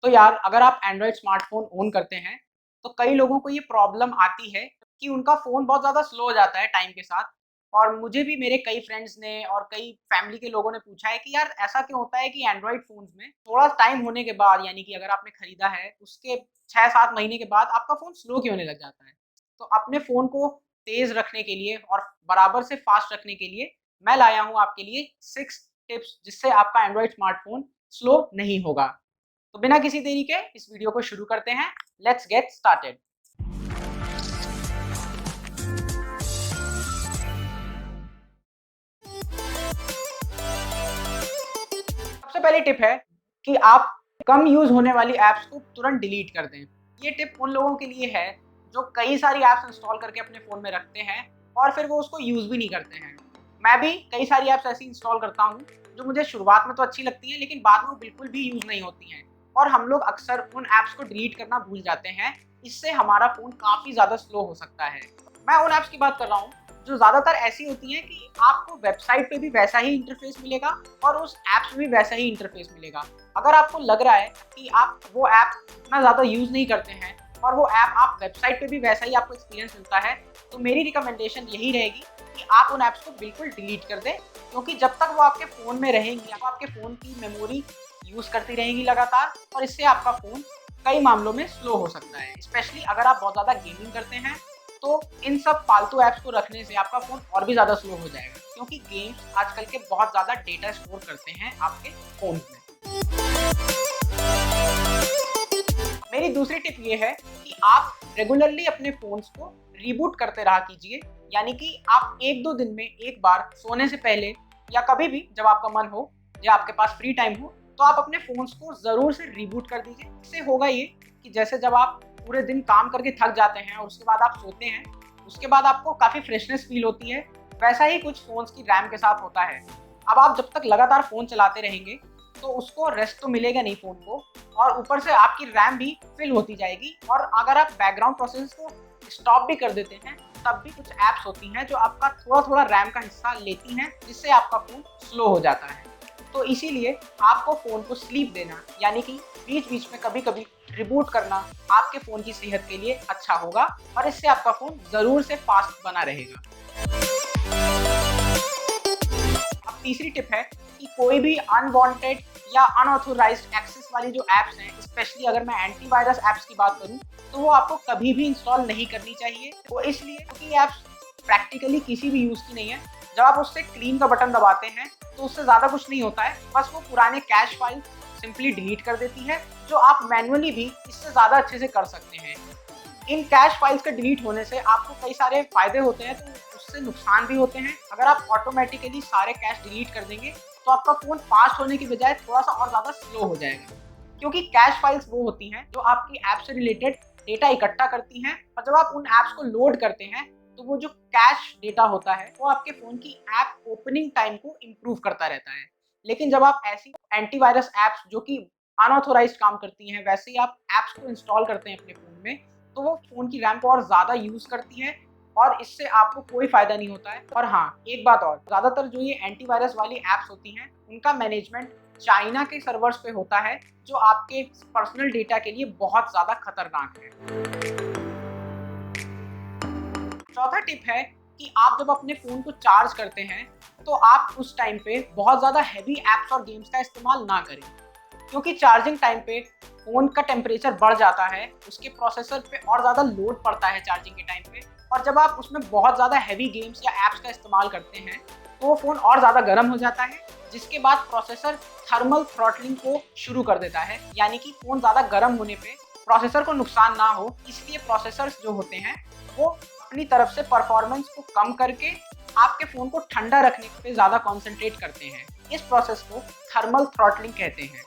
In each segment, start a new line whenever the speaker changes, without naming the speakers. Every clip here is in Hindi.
तो यार अगर आप एंड्रॉयड स्मार्टफ़ोन ओन करते हैं, तो कई लोगों को ये प्रॉब्लम आती है कि उनका फ़ोन बहुत ज़्यादा स्लो हो जाता है टाइम के साथ। और मुझे भी मेरे कई फ्रेंड्स ने और कई फैमिली के लोगों ने पूछा है कि यार ऐसा क्यों होता है कि एंड्रॉयड फ़ोन्स में थोड़ा टाइम होने के बाद, यानी कि अगर आपने खरीदा है उसके 6-7 महीने के बाद आपका फ़ोन स्लो क्यों होने लग जाता है? तो अपने फ़ोन को तेज़ रखने के लिए और बराबर से फ़ास्ट रखने के लिए मैं लाया हूँ आपके लिए 6 टिप्स, जिससे आपका एंड्रॉयड स्मार्टफ़ोन स्लो नहीं होगा। तो बिना किसी देरी के इस वीडियो को शुरू करते हैं। Let's get started. सबसे पहली टिप है कि आप कम यूज़ होने वाली ऐप्स को तुरंत डिलीट कर दें। ये टिप उन लोगों के लिए है जो कई सारी ऐप्स इंस्टॉल करके अपने फ़ोन में रखते हैं और फिर वो उसको यूज़ भी नहीं करते हैं। मैं भी कई सारी ऐप्स ऐसी इंस्टॉल करता हूँ जो मुझे शुरुआत में तो अच्छी लगती हैं, लेकिन बाद में वो बिल्कुल भी यूज़ नहीं होती हैं और हम लोग अक्सर उन ऐप्स को डिलीट करना भूल जाते हैं। इससे हमारा फ़ोन काफ़ी ज़्यादा स्लो हो सकता है। मैं उन ऐप्स की बात कर रहा हूँ जो ज़्यादातर ऐसी होती हैं कि आपको वेबसाइट पे भी वैसा ही इंटरफ़ेस मिलेगा और उस ऐप में भी वैसा ही इंटरफ़ेस मिलेगा। अगर आपको लग रहा है कि आप वो ऐप इतना ज़्यादा यूज़ नहीं करते हैं और वो ऐप आप वेबसाइट पे भी वैसा ही आपको एक्सपीरियंस मिलता है, तो मेरी रिकमेंडेशन यही रहेगी कि आप उन ऐप्स को बिल्कुल डिलीट कर दें, क्योंकि जब तक वो आपके फ़ोन में रहेंगी, वो आपके फ़ोन की मेमोरी यूज़ करती रहेंगी लगातार और इससे आपका फ़ोन कई मामलों में स्लो हो सकता है। स्पेशली अगर आप बहुत ज़्यादा गेमिंग करते हैं, तो इन सब फालतू ऐप्स को रखने से आपका फ़ोन और भी ज़्यादा स्लो हो जाएगा, क्योंकि गेम्स आजकल के बहुत ज़्यादा डेटा स्टोर करते हैं आपके फ़ोन में। मेरी दूसरी टिप ये है कि आप रेगुलरली अपने फ़ोन्स को रीबूट करते रहा कीजिए, यानी कि आप 1-2 दिन में एक बार सोने से पहले या कभी भी जब आपका मन हो या आपके पास फ्री टाइम हो, तो आप अपने फ़ोन्स को ज़रूर से रीबूट कर दीजिए। इससे होगा ये कि जैसे जब आप पूरे दिन काम करके थक जाते हैं और उसके बाद आप सोते हैं, उसके बाद आपको काफ़ी फ्रेशनेस फ़ील होती है, वैसा ही कुछ फ़ोन्स की रैम के साथ होता है। अब आप जब तक लगातार फ़ोन चलाते रहेंगे, तो उसको रेस्ट तो मिलेगा नहीं फ़ोन को, और ऊपर से आपकी रैम भी फिल होती जाएगी। और अगर आप बैकग्राउंड प्रोसेस को स्टॉप भी कर देते हैं, तब भी कुछ ऐप्स होती हैं जो आपका थोड़ा-थोड़ा रैम का हिस्सा लेती हैं, जिससे आपका फ़ोन स्लो हो जाता है। तो इसीलिए आपको फ़ोन को स्लीप देना, यानी कि बीच-बीच में कभी-कभी रिबूट करना आपके फ़ोन की सेहत के लिए अच्छा होगा और इससे आपका फ़ोन ज़रूर से फ़ास्ट बना रहेगा। अब तीसरी टिप है कि कोई भी अनवांटेड या अनऑथोराइज्ड एक्सेस वाली जो ऐप्स हैं, स्पेशली अगर मैं एंटीवायरस ऐप्स की बात करूँ, तो वो आपको कभी भी इंस्टॉल नहीं करनी चाहिए। वो इसलिए क्योंकि ये ऐप्स प्रैक्टिकली किसी भी यूज़ की नहीं है। जब आप उससे क्लीन का बटन दबाते हैं, तो उससे ज़्यादा कुछ नहीं होता है, बस वो पुराने कैश फाइल सिंपली डिलीट कर देती है, जो आप मैनुअली भी इससे ज़्यादा अच्छे से कर सकते हैं। इन कैश फाइल्स के डिलीट होने से आपको कई सारे फ़ायदे होते हैं, तो उससे नुकसान भी होते हैं। अगर आप ऑटोमैटिकली सारे कैश डिलीट कर देंगे, तो आपका फ़ोन फ़ास्ट होने की बजाय थोड़ा-सा और ज़्यादा स्लो हो जाएगा। क्योंकि कैश फाइल्स वो होती हैं, जो आपकी ऐप से रिलेटेड डेटा इकट्ठा करती हैं, और जब आप उन ऐप्स को लोड करते हैं, तो वो जो कैश डेटा होता है, वो आपके फ़ोन की ऐप ओपनिंग टाइम को इम्प्रूव करता रहता है। लेकिन जब आप ऐसी एंटीवायरस ऐप्स जो कि अनऑथोराइज़्ड काम करती हैं, वैसे ही आप ऐप्स को इंस्टॉल करते हैं अपने फ़ोन में, तो वो फ़ोन की रैम को और ज़्यादा यूज़ करती है और इससे आपको कोई फ़ायदा नहीं होता है। और हाँ, एक बात और, ज़्यादातर जो ये एंटीवायरस वाली ऐप्स होती हैं, उनका मैनेजमेंट चाइना के सर्वर्स पे होता है, जो आपके पर्सनल डेटा के लिए बहुत ज़्यादा खतरनाक है। चौथा टिप है कि आप जब अपने फ़ोन को चार्ज करते हैं, तो आप उस टाइम पे बहुत ज़्यादा हेवी ऐप्स और गेम्स का इस्तेमाल ना करें। क्योंकि चार्जिंग टाइम पे फ़ोन का टेम्परेचर बढ़ जाता है, उसके प्रोसेसर पे और ज़्यादा लोड पड़ता है चार्जिंग के टाइम पे, और जब आप उसमें बहुत ज़्यादा हेवी गेम्स या ऐप्स का इस्तेमाल करते हैं, तो वो फ़ोन और ज़्यादा गर्म हो जाता है, जिसके बाद प्रोसेसर थर्मल थ्रॉटलिंग को शुरू कर देता है। यानी कि फ़ोन ज़्यादा गर्म होने पे प्रोसेसर को नुकसान ना हो, इसलिए प्रोसेसर्स जो होते हैं, वो अपनी तरफ से परफॉर्मेंस को कम करके आपके फ़ोन को ठंडा रखने पे ज़्यादा कॉन्संट्रेट करते हैं। इस प्रोसेस को थर्मल थ्रॉटलिंग कहते हैं।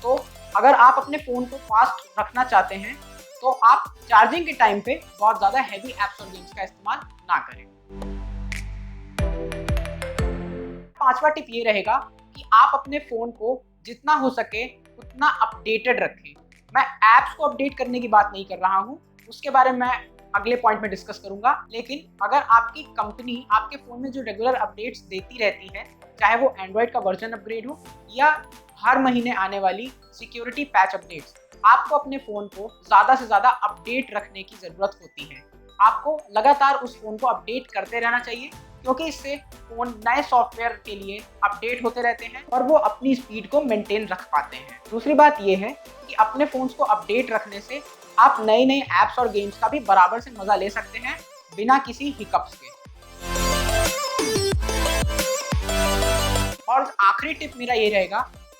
तो अगर आप अपने फ़ोन को फास्ट रखना चाहते हैं, तो आप चार्जिंग के टाइम पे बहुत ज़्यादा हेवी ऐप्स और गेम्स का इस्तेमाल ना करें। पाँचवा टिप ये रहेगा कि आप अपने फ़ोन को जितना हो सके उतना अपडेटेड रखें। मैं ऐप्स को अपडेट करने की बात नहीं कर रहा हूँ, उसके बारे में मैं अगले पॉइंट में डिस्कस करूंगा। लेकिन अगर आपकी कंपनी आपके फ़ोन में जो रेगुलर अपडेट्स देती रहती है, चाहे वो एंड्रॉयड का वर्जन अपग्रेड हो या हर महीने आने वाली सिक्योरिटी पैच अपडेट्स, आपको अपने फ़ोन को ज़्यादा से ज़्यादा अपडेट रखने की ज़रूरत होती है। आपको लगातार उस फ़ोन को अपडेट करते रहना चाहिए, क्योंकि इससे फ़ोन नए सॉफ्टवेयर के लिए अपडेट होते रहते हैं और वो अपनी स्पीड को मेंटेन रख पाते हैं। दूसरी बात ये है कि अपने फ़ोन्स को अपडेट रखने से आप नए-नए ऐप्स और गेम्स का भी बराबर से मज़ा ले सकते हैं, बिना किसी हिकअप्स के। और आखिरी टिप मेरा ये रहेगा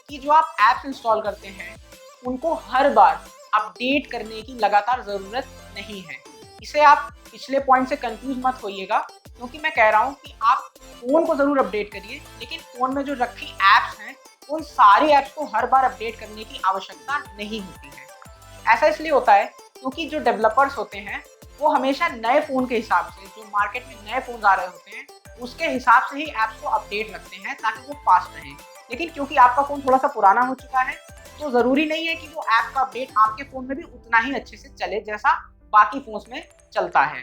कि जो आप ऐप्स इंस्टॉल करते हैं, उनको हर बार अपडेट करने की लगातार ज़रूरत नहीं है। इसे आप पिछले पॉइंट से कंफ्यूज मत होइएगा, क्योंकि मैं कह रहा हूँ कि आप फ़ोन को ज़रूर अपडेट करिए, लेकिन फ़ोन में जो रखी ऐप्स हैं, उन सारी ऐप्स को हर बार अपडेट करने की आवश्यकता नहीं होती है। ऐसा इसलिए होता है क्योंकि जो डेवलपर्स होते हैं, वो हमेशा नए फ़ोन के हिसाब से, जो मार्केट में नए फ़ोन आ रहे होते हैं, उसके हिसाब से ही ऐप्स को अपडेट रखते हैं ताकि वो फास्ट रहें। लेकिन क्योंकि आपका फ़ोन थोड़ा सा पुराना हो चुका है, तो ज़रूरी नहीं है कि वो ऐप का अपडेट आपके फ़ोन में भी उतना ही अच्छे से चले जैसा बाकी फ़ोन्स में चलता है।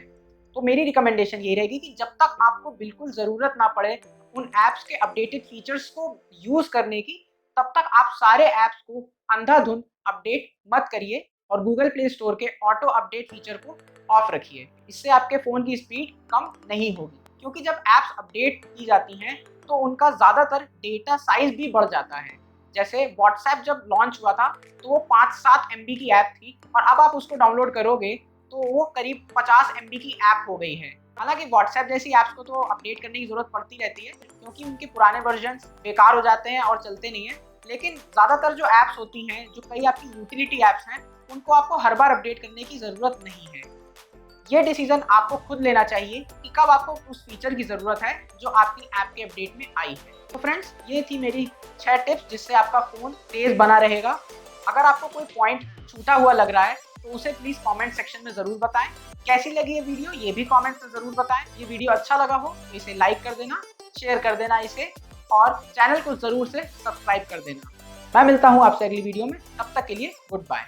तो मेरी रिकमेंडेशन यही रहेगी कि जब तक आपको बिल्कुल ज़रूरत ना पड़े उन ऐप्स के अपडेटेड फीचर्स को यूज़ करने की, तब तक आप सारे ऐप्स को अंधाधुंध अपडेट मत करिए और गूगल प्ले स्टोर के ऑटो अपडेट फीचर को ऑफ रखिए। इससे आपके फ़ोन की स्पीड कम नहीं होगी, क्योंकि जब ऐप्स अपडेट की जाती हैं तो उनका ज़्यादातर डेटा साइज़ भी बढ़ जाता है। जैसे व्हाट्सएप जब लॉन्च हुआ था तो वो 5-7 MB की ऐप थी, और अब आप उसको डाउनलोड करोगे तो वो करीब 50 MB की ऐप हो गई है। हालांकि व्हाट्सएप जैसी ऐप्स को तो अपडेट करने की ज़रूरत पड़ती रहती है, क्योंकि उनके पुराने वर्जन बेकार हो जाते हैं और चलते नहीं हैं। लेकिन ज़्यादातर जो ऐप्स होती हैं, जो कई आपकी यूटिलिटी ऐप्स हैं, उनको आपको हर बार अपडेट करने की ज़रूरत नहीं है। ये डिसीजन आपको खुद लेना चाहिए कि कब आपको उस फीचर की ज़रूरत है जो आपकी ऐप के अपडेट में आई है। तो फ्रेंड्स, ये थी मेरी 6 टिप्स जिससे आपका फ़ोन तेज़ बना रहेगा। अगर आपको कोई पॉइंट छूटा हुआ लग रहा है तो उसे प्लीज़ कमेंट सेक्शन में ज़रूर बताएं। कैसी लगी ये वीडियो, ये भी कमेंट में ज़रूर बताएं। ये वीडियो अच्छा लगा हो तो इसे लाइक कर देना, शेयर कर देना इसे, और चैनल को ज़रूर से सब्सक्राइब कर देना। मैं मिलता हूँ आपसे अगली वीडियो में, तब तक के लिए गुड बाय।